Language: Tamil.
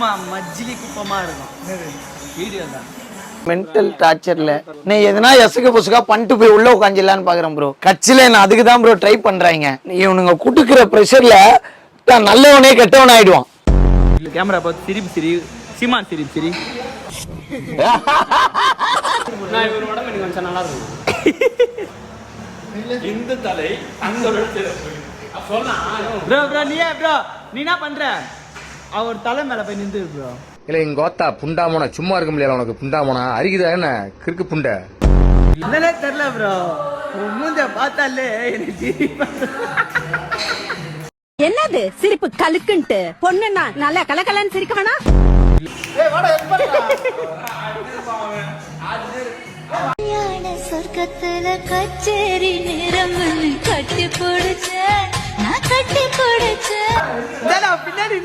சும்மா மஜ்ஜிலி குப்பமா இருக்கும் வீடியோ தான். மென்டல் டார்ச்சர்ல நீ எதனா எசுக்கு புசுக்கா பண்ணிட்டு போய் உள்ள உட்காந்துலான்னு பாக்குறேன் ப்ரோ. கட்சியில நான் அதுக்கு தான் ப்ரோ ட்ரை பண்றாங்க. இவனுங்க குடுக்குற ப்ரெஷர்ல நல்லவனே கெட்டவன் ஆயிடுவான். கேமரா பார்த்து சிரிப்பு சிரி சீமான் சிரிப்பு சிரி. நான் இவர் உடம்பு எனக்கு கொஞ்சம் நல்லா இருக்கும். இந்த தலை அந்த சொன்னா ப்ரோ நீ என்ன பண்ற? அவர் தலை மேல போய் நின்று ப்ரோ. இல்ல இங்க கோத்தா புண்டாமோனா சும்மா இருக்க முடியல உனக்கு. புண்டாமோனா அரிக்குதா என்ன கிறுக்கு புண்டை? இல்லனே தெரியல ப்ரோ. மூஞ்ச பார்த்தாலே எனக்கு சிரிப்பு. என்னது சிரிப்பு கலுக்குன்ட்டு? பொண்ணுன்னா நல்லா கலகலன்னு சிரிக்க வேணா? சொர்க்கத்துல கச்சேரி நேரம் கட்டி பிடிச்ச நான் கட்டி பிடிச்ச பின்னாடி